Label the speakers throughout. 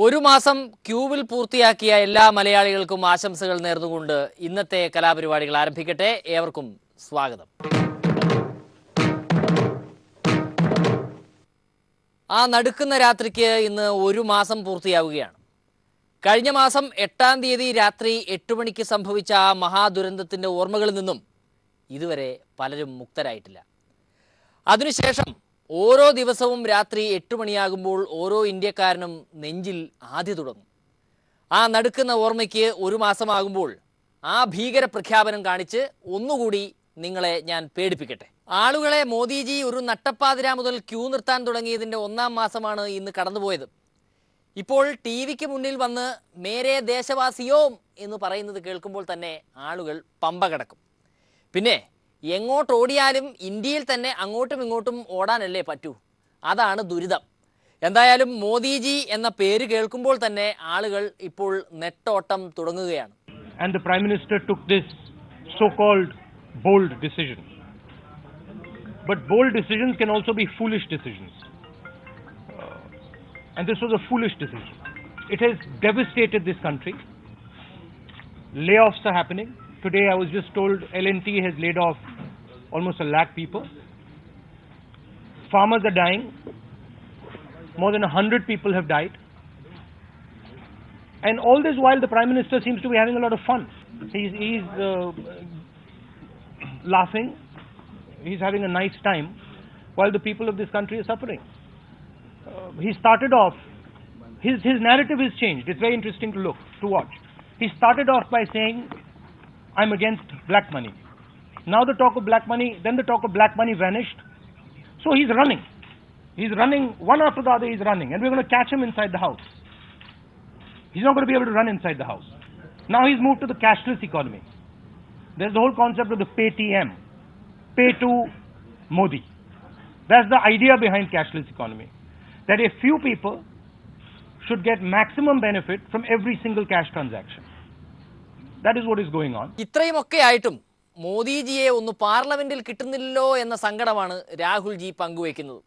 Speaker 1: ഒരു മാസം ക്യൂവിൽ പൂർത്തിയാക്കിയ എല്ലാ മലയാളികൾക്കും ആശംസകൾ നേർന്നുകൊണ്ട് ഇന്നത്തെ കലാപരിപാടികൾ ആരംഭിക്കട്ടെ. ഏവർക്കും സ്വാഗതം. ആ നടുക്കുന്ന രാത്രിക്ക് ഇന്ന് ഒരു മാസം പൂർത്തിയാവുകയാണ്. കഴിഞ്ഞ മാസം 8-ാം തീയതി രാത്രി 8 മണിക്ക് സംഭവിച്ച ആ മഹാദുരന്തത്തിൻ്റെ ഓർമ്മകളിൽ നിന്നും ഇതുവരെ പലരും മുക്തരായിട്ടില്ല. അതിനുശേഷം ഓരോ ദിവസവും രാത്രി 8 മണിയാകുമ്പോൾ ഓരോ ഇന്ത്യക്കാരനും നെഞ്ചിൽ ആദ്യ തുടങ്ങും. ആ നടുക്കുന്ന ഓർമ്മയ്ക്ക് ഒരു മാസമാകുമ്പോൾ ആ ഭീകര പ്രഖ്യാപനം കാണിച്ച് ഒന്നുകൂടി നിങ്ങളെ ഞാൻ പേടിപ്പിക്കട്ടെ. ആളുകളെ മോദിജി ഒരു നട്ടപ്പാതിര മുതൽ ക്യൂ നിർത്താൻ തുടങ്ങിയതിൻ്റെ 1-ാം മാസമാണ് ഇന്ന് കടന്നുപോയത്. ഇപ്പോൾ TV-ക്ക് മുന്നിൽ വന്ന് മേരെ ദേശവാസിയോം എന്ന് പറയുന്നത് കേൾക്കുമ്പോൾ തന്നെ ആളുകൾ പമ്പ കിടക്കും. പിന്നെ എങ്ങോട്ട് ഓടിയാലും ഇന്ത്യയിൽ തന്നെ അങ്ങോട്ടും ഇങ്ങോട്ടും ഓടാനല്ലേ പറ്റൂ. അതാണ് ദുരിതം. എന്തായാലും മോദിജി എന്ന പേര് കേൾക്കുമ്പോൾ തന്നെ ആളുകൾ ഇപ്പോൾ നെട്ടോട്ടം തുടങ്ങുകയാണ്.
Speaker 2: And the Prime Minister took this so-called bold decision. But bold decisions can also be foolish decisions. And this was a foolish decision. It has devastated this country. Layoffs are happening. Today I was just told L&T has laid off almost 1 lakh people. Farmers are dying. More than 100 people have died. And all this while the Prime Minister seems to be having a lot of fun. He's laughing. He's having a nice time while the people of this country are suffering. He started off, his narrative has changed. It's very interesting to watch. He started off by saying, I'm against black money. Now the talk of black money, then the talk of black money vanished. So he's running. He's running, one after the other he's running. And we're going to catch him inside the house. He's not going to be able to run inside the house. Now he's moved to the cashless economy. There's the whole concept of the Paytm. Pay to Modi. That's the idea behind cashless economy. That a few people should get maximum benefit from every single cash transaction. That is what is going on.
Speaker 1: ഇത്രയുമൊക്കെ ആയിട്ടും മോദിജിയെ ഒന്ന് പാർലമെന്റിൽ കിട്ടുന്നില്ലല്ലോ എന്ന സങ്കടമാണ് രാഹുൽജി പങ്കുവയ്ക്കുന്നത്.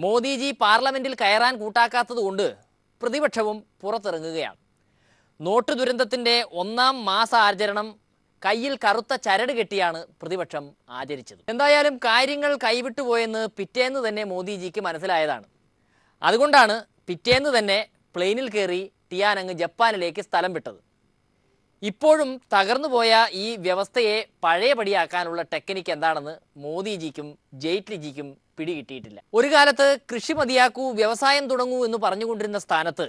Speaker 1: മോദിജി പാർലമെന്റിൽ കയറാൻ കൂട്ടാക്കാത്തത് കൊണ്ട് പ്രതിപക്ഷവും പുറത്തിറങ്ങുകയാണ്. നോട്ട് ദുരന്തത്തിൻ്റെ 1-ാം മാസ ആചരണം കയ്യിൽ കറുത്ത ചരട് കെട്ടിയാണ് പ്രതിപക്ഷം ആചരിച്ചത്. എന്തായാലും കാര്യങ്ങൾ കൈവിട്ടുപോയെന്ന് പിറ്റേന്ന് തന്നെ മോദിജിക്ക് മനസ്സിലായതാണ്. അതുകൊണ്ടാണ് പിറ്റേന്ന് തന്നെ പ്ലെയിനിൽ കയറി ടിയാനങ്ങ് ജപ്പാനിലേക്ക് സ്ഥലം വിട്ടത്. ഇപ്പോഴും തകർന്നുപോയ ഈ വ്യവസ്ഥയെ പഴയപടിയാക്കാനുള്ള ടെക്നിക്ക് എന്താണെന്ന് മോദിജിക്കും ജെയ്റ്റ്ലിജിക്കും പിടികിട്ടിയിട്ടില്ല. ഒരു കാലത്ത് കൃഷി മതിയാക്കൂ വ്യവസായം തുടങ്ങൂ എന്ന് പറഞ്ഞുകൊണ്ടിരുന്ന സ്ഥാനത്ത്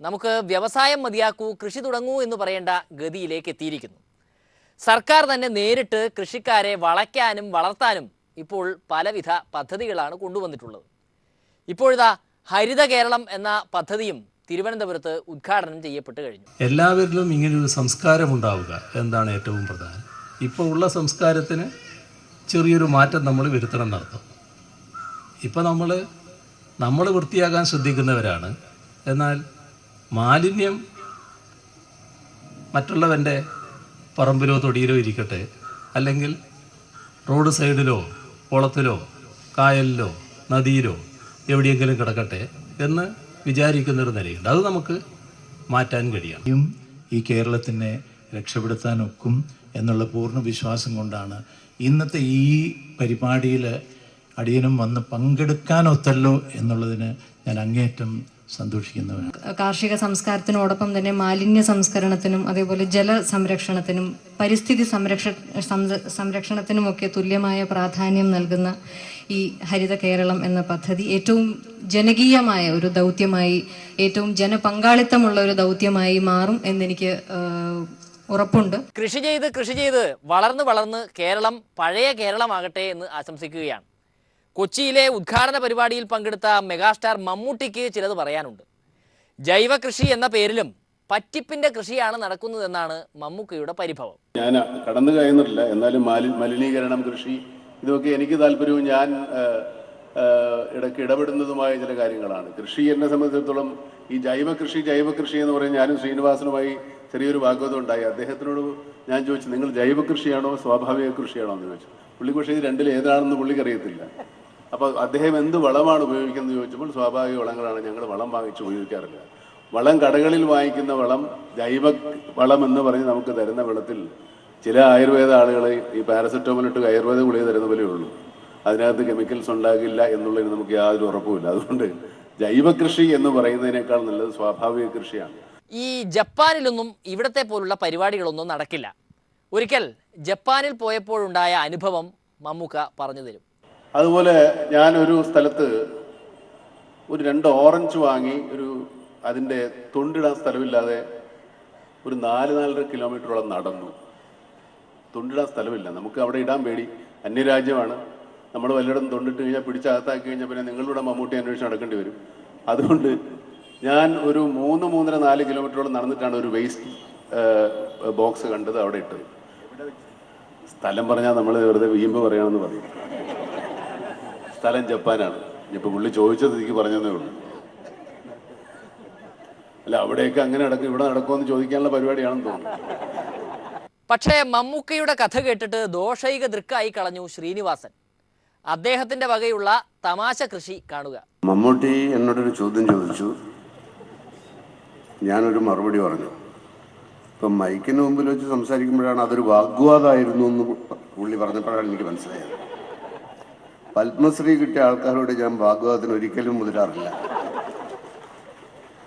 Speaker 1: നമുക്ക് വ്യവസായം മതിയാക്കൂ കൃഷി തുടങ്ങൂ എന്ന് പറയേണ്ട ഗതിയിലേക്ക് എത്തിയിരിക്കുന്നു. സർക്കാർ തന്നെ നേരിട്ട് കൃഷിക്കാരെ വളയ്ക്കാനും വളർത്താനും ഇപ്പോൾ പലവിധ പദ്ധതികളാണ് കൊണ്ടുവന്നിട്ടുള്ളത്. ഇപ്പോഴിതാ ഹരിത കേരളം എന്ന പദ്ധതിയും തിരുവനന്തപുരത്ത് ഉദ്ഘാടനം ചെയ്യപ്പെട്ട് കഴിഞ്ഞു.
Speaker 3: എല്ലാവരിലും ഇങ്ങനൊരു സംസ്കാരം ഉണ്ടാവുക എന്താണ് ഏറ്റവും പ്രധാനം. ഇപ്പോൾ ഉള്ള സംസ്കാരത്തിന് ചെറിയൊരു മാറ്റം നമ്മൾ വരുത്തണം എന്നർത്ഥം. ഇപ്പോൾ നമ്മൾ വൃത്തിയാകാൻ ശ്രദ്ധിക്കുന്നവരാണ്. എന്നാൽ മാലിന്യം മറ്റുള്ളവൻ്റെ പറമ്പിലോ തൊടിയിലോ ഇരിക്കട്ടെ, അല്ലെങ്കിൽ റോഡ് സൈഡിലോ കുളത്തിലോ കായലിലോ നദിയിലോ എവിടെയെങ്കിലും കിടക്കട്ടെ എന്ന് വിചാരിക്കുന്നൊരു നിലയുണ്ട്. അത് നമുക്ക് മാറ്റാൻ കഴിയണം.
Speaker 4: ഈ കേരളത്തിനെ രക്ഷപ്പെടുത്താനൊക്കും എന്നുള്ള പൂർണ്ണ വിശ്വാസം കൊണ്ടാണ് ഇന്നത്തെ ഈ പരിപാടിയിൽ അടിയനും വന്ന് പങ്കെടുക്കാനൊത്തല്ലോ എന്നുള്ളതിന് ഞാൻ അങ്ങേയറ്റം സന്തോഷിക്കുന്നവരാണ്.
Speaker 5: കാർഷിക സംസ്കാരത്തിനോടൊപ്പം തന്നെ മാലിന്യ സംസ്കരണത്തിനും അതേപോലെ ജല സംരക്ഷണത്തിനും പരിസ്ഥിതി സംരക്ഷണത്തിനുമൊക്കെ തുല്യമായ പ്രാധാന്യം നൽകുന്ന ഈ ഹരിത കേരളം എന്ന പദ്ധതി ഏറ്റവും ജനകീയമായ ഒരു ദൗത്യമായി, ഏറ്റവും ജനപങ്കാളിത്തമുള്ള ഒരു ദൗത്യമായി മാറും എന്നെനിക്ക് ഉറപ്പുണ്ട്.
Speaker 1: കൃഷി ചെയ്ത് വളർന്ന് കേരളം പഴയ കേരളമാകട്ടെ എന്ന് ആശംസിക്കുകയാണ്. കൊച്ചിയിലെ ഉദ്ഘാടന പരിപാടിയിൽ പങ്കെടുത്ത മെഗാസ്റ്റാർ മമ്മൂട്ടിക്ക് ചിലത് പറയാനുണ്ട്. ജൈവ കൃഷി എന്ന പേരിലും പറ്റിപ്പിന്റെ കൃഷിയാണ് നടക്കുന്നതെന്നാണ് മമ്മൂക്കയുടെ പരിഭവം.
Speaker 6: ഞാൻ കടന്നു കയറുന്നില്ല, എന്നാലും മലിനീകരണം, കൃഷി, ഇതൊക്കെ എനിക്ക് താല്പര്യവും ഞാൻ ഇടയ്ക്ക് ഇടപെടുന്നതുമായ ചില കാര്യങ്ങളാണ്. കൃഷി എന്നെ സംബന്ധിച്ചിടത്തോളം ഈ ജൈവ കൃഷി എന്ന് പറയും. ഞാനും ശ്രീനിവാസനുമായി ചെറിയൊരു വാഗ്വാദം ഉണ്ടായി. അദ്ദേഹത്തിനോട് ഞാൻ ചോദിച്ചു, നിങ്ങൾ ജൈവ കൃഷിയാണോ സ്വാഭാവിക കൃഷിയാണോ എന്ന് ചോദിച്ചു. പുള്ളി പക്ഷേ ഇത് രണ്ടിൽ ഏതാണെന്ന് പുള്ളിക്ക് അറിയത്തില്ല. അപ്പോൾ അദ്ദേഹം എന്ത് വളമാണ് ഉപയോഗിക്കുന്നത് ചോദിച്ചപ്പോൾ സ്വാഭാവിക വളങ്ങളാണ്, ഞങ്ങൾ വളം വാങ്ങിച്ച് ഉപയോഗിക്കാറില്ല. വളം കടകളിൽ വാങ്ങിക്കുന്ന വളം ജൈവ വളം എന്ന് പറഞ്ഞ് നമുക്ക് തരുന്ന വെള്ളത്തിൽ ചില ആയുർവേദ ആളുകൾ ഈ പാരസെറ്റമോൾ ഇട്ട് ആയുർവേദ ഗുളിക തരുന്ന പോലെ ഉള്ളൂ. അതിനകത്ത് കെമിക്കൽസ് ഉണ്ടാകില്ല എന്നുള്ളതിന് നമുക്ക് യാതൊരു ഉറപ്പുമില്ല. അതുകൊണ്ട് ജൈവ കൃഷി എന്ന് പറയുന്നതിനേക്കാൾ നല്ലത് സ്വാഭാവിക കൃഷിയാണ്.
Speaker 1: ഈ ജപ്പാനിലൊന്നും ഇവിടത്തെ പോലുള്ള പരിപാടികളൊന്നും നടക്കില്ല. ഒരിക്കൽ ജപ്പാനിൽ പോയപ്പോഴുണ്ടായ അനുഭവം മമ്മൂക്ക പറഞ്ഞു തരും.
Speaker 6: അതുപോലെ ഞാനൊരു സ്ഥലത്ത് ഒരു 2 ഓറഞ്ച് വാങ്ങി അതിൻ്റെ തൊണ്ടിടാൻ സ്ഥലമില്ലാതെ ഒരു 4-4.5 കിലോമീറ്ററോളം നടന്നു. തൊണ്ടിടാൻ സ്ഥലമില്ല. നമുക്ക് അവിടെ ഇടാൻ പേടി, അന്യരാജ്യമാണ്. നമ്മൾ വല്ലയിടത്തും തൊണ്ടിട്ട് കഴിഞ്ഞാൽ പിടിച്ചകത്താക്കി കഴിഞ്ഞാൽ പിന്നെ നിങ്ങളുടെ മമ്മൂട്ടി അന്വേഷണം നടക്കേണ്ടി വരും. അതുകൊണ്ട് ഞാൻ ഒരു 3-3.5 കിലോമീറ്ററോളം നടന്നിട്ടാണ് ഒരു വേസ്റ്റ് ബോക്സ് കണ്ടത്, അവിടെ ഇട്ടത്. സ്ഥലം പറഞ്ഞാൽ നമ്മൾ വെറുതെ വീമ്പ് പറയുകയാണെന്ന് പറയും. സ്ഥലം ജപ്പാനാണ്. ഇപ്പോൾ പുള്ളി ചോദിച്ചത് എനിക്ക് പറഞ്ഞതേ ഉള്ളൂ. അല്ല, അവിടെയൊക്കെ അങ്ങനെ നടക്കും, ഇവിടെ നടക്കുമെന്ന് ചോദിക്കാനുള്ള പരിപാടിയാണെന്ന് തോന്നുന്നു.
Speaker 1: പക്ഷേ മമ്മൂക്കയുടെ കഥ കേട്ടിട്ട് ദോഷൈക ദൃക്കായി കളഞ്ഞു ശ്രീനിവാസൻ. അദ്ദേഹത്തിന്റെ വകയുള്ള തമാശ കൃഷി കാണുക.
Speaker 7: മമ്മൂട്ടി എന്നോടൊരു ചോദ്യം ചോദിച്ചു, ഞാനൊരു മറുപടി പറഞ്ഞു. ഇപ്പം മൈക്കിന് മുമ്പിൽ വെച്ച് സംസാരിക്കുമ്പോഴാണ് അതൊരു വാഗ്വാദമായിരുന്നു എന്ന് പുള്ളി പറഞ്ഞപ്പോഴാണ് എനിക്ക് മനസ്സിലായത്. പത്മശ്രീ കിട്ടിയ ആൾക്കാരോട് ഞാൻ വാഗ്വാദത്തിന് ഒരിക്കലും മുതിരാറില്ല.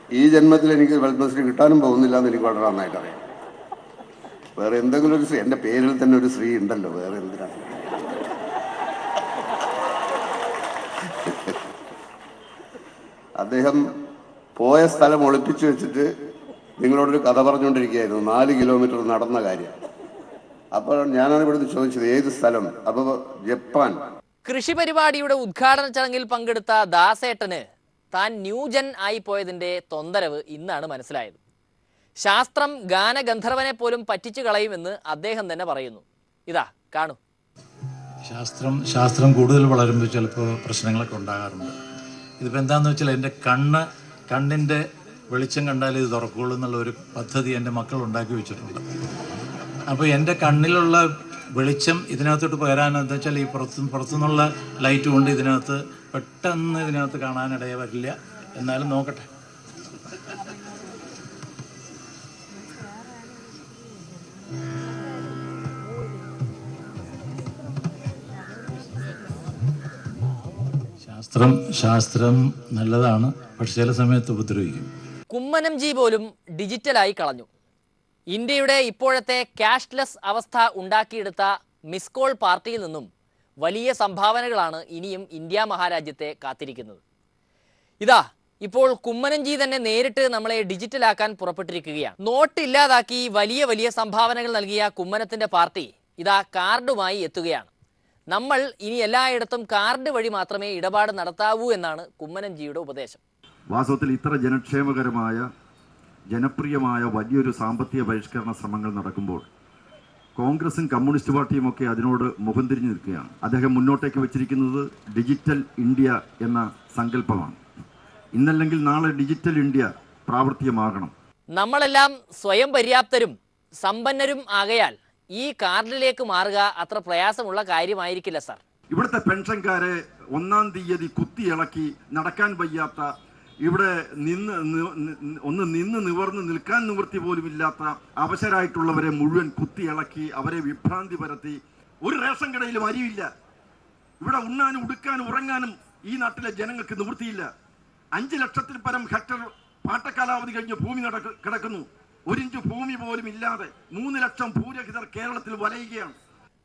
Speaker 7: ഈ ജന്മത്തിൽ എനിക്ക് പത്മശ്രീ കിട്ടാനും പോകുന്നില്ല എന്ന് എനിക്ക് വളരെ നന്നായിട്ട് അറിയാം. വേറെ എന്തെങ്കിലും ഒരു ശ്രീ, എൻ്റെ പേരിൽ തന്നെ ഒരു ശ്രീ ഉണ്ടല്ലോ, വേറെ എന്തിനാണ്? അദ്ദേഹം പോയ സ്ഥലം ഒളിപ്പിച്ചു വെച്ചിട്ട് നിങ്ങളോടൊരു കഥ പറഞ്ഞുകൊണ്ടിരിക്കുകയായിരുന്നു, 4 കിലോമീറ്റർ നടന്ന കാര്യം. അപ്പോൾ ഞാനാണ് ഇവിടുന്ന് ചോദിച്ചത് ഏത് സ്ഥലം? അപ്പോൾ ജപ്പാൻ.
Speaker 1: കൃഷി പരിപാടിയുടെ ഉദ്ഘാടന ചടങ്ങിൽ പങ്കെടുത്ത ദാസേട്ടന് താൻ ന്യൂജൻ ആയി പോയതിൻ്റെ തൊന്തരവ് ഇന്നാണ് മനസ്സിലായത്. ശാസ്ത്രം ഗാനഗന്ധർവനെ പോലും പറ്റിച്ചു കളയുമെന്ന് അദ്ദേഹം തന്നെ പറയുന്നു. ഇതാ കാണൂ.
Speaker 4: ശാസ്ത്രം കൂടുതൽ വളരുമ്പോൾ ചിലപ്പോൾ പ്രശ്നങ്ങളൊക്കെ ഉണ്ടാകാറുണ്ട്. ഇതിപ്പോൾ എന്താണെന്ന് വെച്ചാൽ എൻ്റെ കണ്ണിൻ്റെ വെളിച്ചം കണ്ടാൽ ഇത് തുറക്കുള്ളൂ എന്നുള്ള ഒരു പദ്ധതി എൻ്റെ മക്കൾ ഉണ്ടാക്കി വെച്ചിട്ടുണ്ട്. അപ്പോൾ എൻ്റെ കണ്ണിലുള്ള വെളിച്ചം ഇതിനകത്തോട്ട് പകരാനെന്താ വെച്ചാൽ ഈ പുറത്തുനിന്നുള്ള ലൈറ്റ് കൊണ്ട് പെട്ടെന്ന് ഇതിനകത്ത് കാണാനിടയ വരില്ല. എന്നാലും നോക്കട്ടെ. ശാസ്ത്രം നല്ലതാണ്, പക്ഷെ ചില സമയത്ത് ഉപദ്രവിക്കും.
Speaker 1: കുമ്മനം ജി പോലും ഡിജിറ്റലായി കളഞ്ഞു. ഇന്ത്യയുടെ ഇപ്പോഴത്തെ ക്യാഷ്ലെസ് അവസ്ഥ ഉണ്ടാക്കിയെടുത്ത മിസ് കോൾ പാർട്ടിയിൽ നിന്നും വലിയ സംഭാവനകളാണ് ഇനിയും ഇന്ത്യ മഹാരാജ്യത്തെ കാത്തിരിക്കുന്നത്. ഇതാ ഇപ്പോൾ കുമ്മനം ജി തന്നെ നേരിട്ട് നമ്മളെ ഡിജിറ്റലാക്കാൻ പുറപ്പെട്ടിരിക്കുകയാണ്. നോട്ട് ഇല്ലാതാക്കി വലിയ വലിയ സംഭാവനകൾ നൽകിയ കുമ്മനത്തിൻ്റെ പാർട്ടി ഇതാ കാർഡുമായി എത്തുകയാണ്. നമ്മൾ ഇനി എല്ലായിടത്തും കാർഡ് വഴി മാത്രമേ ഇടപാട് നടത്താവൂ എന്നാണ് കുമ്മനം ജിയുടെ ഉപദേശം.
Speaker 8: വാസ്തവത്തിൽ ഇത്ര ജനക്ഷേമകരമായ ജനപ്രിയമായ വലിയൊരു സാമ്പത്തിക പരിഷ്കരണ ശ്രമങ്ങൾ നടക്കുമ്പോൾ കോൺഗ്രസും കമ്മ്യൂണിസ്റ്റ് പാർട്ടിയും ഒക്കെ അതിനോട് മുഖം തിരിഞ്ഞു നിൽക്കുകയാണ്. അദ്ദേഹം മുന്നോട്ടേക്ക് വെച്ചിരിക്കുന്നത് ഡിജിറ്റൽ ഇന്ത്യ എന്ന സങ്കല്പമാണ്. ഇന്നല്ലെങ്കിൽ നാളെ ഡിജിറ്റൽ ഇന്ത്യ പ്രാവർത്തികമാകണം.
Speaker 1: നമ്മളെല്ലാം സ്വയം പര്യാപ്തരും സമ്പന്നരും ആകയാൽ ഈ കാർഡിലേക്ക് മാറുക അത്ര പ്രയാസമുള്ള കാര്യമായിരിക്കില്ല സാർ.
Speaker 8: ഇവിടുത്തെ പെൻഷൻകാരെ 1-ാം തീയതി കുത്തിയിളക്കി നടക്കാൻ വയ്യാത്ത, ഇവിടെ നിന്ന് നിവർന്ന് നിൽക്കാൻ നിവൃത്തി പോലും ഇല്ലാത്ത അവശരായിട്ടുള്ളവരെ മുഴുവൻ കുത്തിയിളക്കി അവരെ വിഭ്രാന്തി പരത്തി. ഒരു റേഷൻ കടയിലും അരിയില്ല. ഇവിടെ ഉണ്ണാനും ഉടുക്കാനും ഉറങ്ങാനും ഈ നാട്ടിലെ ജനങ്ങൾക്ക് നിവൃത്തിയില്ല. 5 ലക്ഷത്തിൽ പരം ഹെക്ടർ പാട്ടക്കാലാവധി കഴിഞ്ഞ് ഭൂമി കിടക്കുന്നു. 1 ഇഞ്ച് ഭൂമി പോലും ഇല്ലാതെ 3 ലക്ഷം ഭൂരഹിതർ കേരളത്തിൽ വലയുകയാണ്.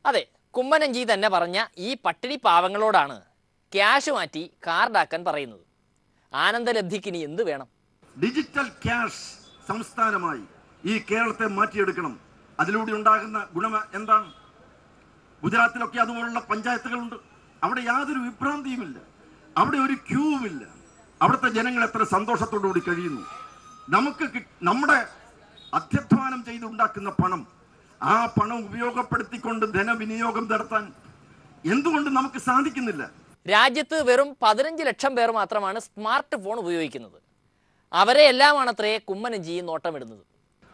Speaker 1: അതെ, കുമ്മനം ജി തന്നെ പറഞ്ഞ ഈ പട്ടിണി പാവങ്ങളോടാണ് ക്യാഷ് മാറ്റി കാർഡാക്കാൻ പറയുന്നത്. ആനന്ദലബ്ധിക്കിനി എന്ത് വേണം?
Speaker 8: ഡിജിറ്റൽ ക്യാഷ് സംസ്ഥാനമായി ഈ കേരളത്തെ മാറ്റിയെടുക്കണം. അതിലൂടെ ഉണ്ടാകുന്ന ഗുണം എന്താണ്? ഗുജറാത്തിലൊക്കെ അതുപോലുള്ള പഞ്ചായത്തുകളുണ്ട്. അവിടെ യാതൊരു വിഭ്രാന്തിയുമില്ല, അവിടെ ഒരു ക്യൂവുമില്ല. അവിടുത്തെ ജനങ്ങൾ എത്ര സന്തോഷത്തോടുകൂടി കഴിയുന്നു. നമ്മുടെ അധ്യധ്വാനം ചെയ്തുണ്ടാക്കുന്ന പണം, ആ പണം ഉപയോഗപ്പെടുത്തിക്കൊണ്ട് ധനവിനിയോഗം നടത്താൻ എന്തുകൊണ്ട് നമുക്ക് സാധിക്കുന്നില്ല?
Speaker 1: രാജ്യത്ത് വെറും 15 ലക്ഷം പേർ മാത്രമാണ് സ്മാർട്ട് ഫോൺ ഉപയോഗിക്കുന്നത്. അവരെ എല്ലാമാണത്രേ കുമ്മനം ജി നോട്ടമിടുന്നത്.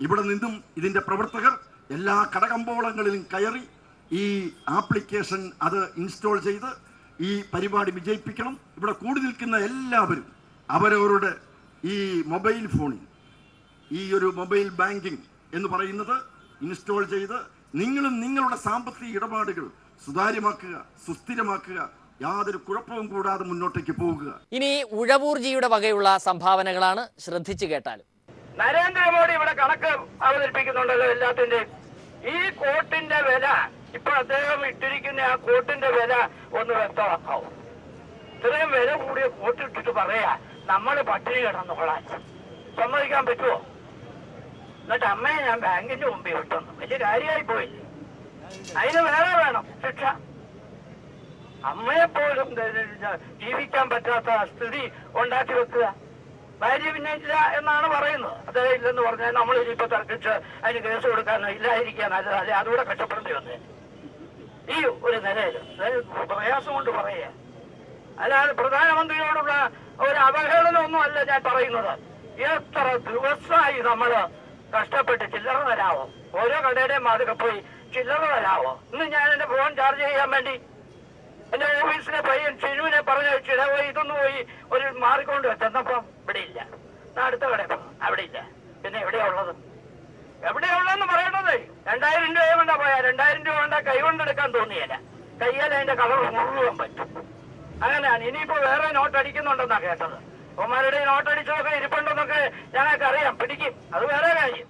Speaker 8: ഇവിടെ നിന്നും ഇതിന്റെ പ്രവർത്തകർ എല്ലാ കടകമ്പോളങ്ങളിലും കയറി ഈ ആപ്ലിക്കേഷൻ അത് ഇൻസ്റ്റാൾ ചെയ്ത് ഈ പരിപാടി വിജയിപ്പിക്കണം. ഇവിടെ കൂടി നിൽക്കുന്ന എല്ലാവരും അവരവരുടെ ഈ മൊബൈൽ ഫോണിൽ ഈ ഒരു മൊബൈൽ ബാങ്കിങ് എന്ന് പറയുന്നത് ഇൻസ്റ്റോൾ ചെയ്ത് നിങ്ങളും നിങ്ങളുടെ സാമ്പത്തിക ഇടപാടുകൾ സുതാര്യമാക്കുക, സുസ്ഥിരമാക്കുക, യാതൊരു കുഴപ്പവും കൂടാതെ മുന്നോട്ടേക്ക് പോകുക.
Speaker 1: ഇനി ഉഴവൂർജിയുടെ വകയുള്ള സംഭാവനകളാണ്, ശ്രദ്ധിച്ചു കേട്ടാലും.
Speaker 9: നരേന്ദ്രമോദി ഇവിടെ കണക്ക് അവതരിപ്പിക്കുന്നുണ്ടല്ലോ എല്ലാത്തിന്റെയും. ഈ കോട്ടിന്റെ വില, ഇപ്പൊ അദ്ദേഹം ഇട്ടിരിക്കുന്ന ആ കോട്ടിന്റെ വില ഒന്ന് വ്യക്തമാക്കാവും. ഇത്രയും വില കൂടിയ കോട്ടിട്ടിട്ട് പറയാ നമ്മൾ പട്ടിണി കിടന്നോളാൻ സമ്മതിക്കാൻ പറ്റുമോ? എന്നിട്ട് അമ്മയെ ഞാൻ ബാങ്കിന്റെ മുമ്പിൽ വിട്ടെന്നു. വലിയ കാര്യമായി പോയി. അതിന് വേറെ വേണം ശിക്ഷ. അമ്മയെപ്പോലും ജീവിക്കാൻ പറ്റാത്ത സ്ഥിതി ഉണ്ടാക്കി വെക്കുക. ഭാര്യ ഭിന്നിച്ചില്ല എന്നാണ് പറയുന്നത്. അദ്ദേഹം ഇല്ലെന്ന് പറഞ്ഞാൽ നമ്മൾ ഇനിയിപ്പോ തർക്കിച്ച് അതിന് കേസ് കൊടുക്കാനോ ഇല്ലാതിരിക്കാൻ നല്ലത്, അല്ലെ അതുകൂടെ കഷ്ടപ്പെടേണ്ടി വന്നേ. ഈ ഒരു നിലയിൽ പ്രയാസം കൊണ്ട് പറയുക, അല്ലാതെ പ്രധാനമന്ത്രിയോടുള്ള ഒരു അവഹേളനമൊന്നും അല്ല ഞാൻ പറയുന്നത്. എത്ര ദിവസമായി നമ്മള് കഷ്ടപ്പെട്ട് ചില്ലറ തരാവോ? ഓരോ കടയുടെയും മാതൃക പോയി ചില്ലറ തരാവോ? ഇന്ന് ഞാൻ എന്റെ ഫോൺ ചാർജ് ചെയ്യാൻ വേണ്ടി എന്റെ ഓഫീസിലെ പയ്യൻ ഷിനുവിനെ പറഞ്ഞിട പോയി ഇതൊന്ന് പോയി ഒരു മാറിക്കൊണ്ട് ചെന്നപ്പം ഇവിടെ ഇല്ല. അടുത്ത കടയിൽ അവിടെ ഇല്ല. പിന്നെ എവിടെയാ ഉള്ളത്? എവിടെയുള്ളതെന്ന് പറയണത്? 2000 രൂപ കൊണ്ടാ പോയാ 2000 രൂപ കൊണ്ടാ കൈ കൊണ്ടെടുക്കാൻ തോന്നിയല്ല. കയ്യാൽ അതിന്റെ കളർ മുഴുവൻ പറ്റും. അങ്ങനെയാണ്. ഇനിയിപ്പോ വേറെ നോട്ട് അടിക്കുന്നുണ്ടെന്നാ കേട്ടത്. അവന്മാരുടെ നോട്ട് അടിച്ചതൊക്കെ ഇരിപ്പുണ്ടെന്നൊക്കെ ഞങ്ങൾക്ക് അറിയാം, പിടിക്കും, അത് വേറെ കാര്യം.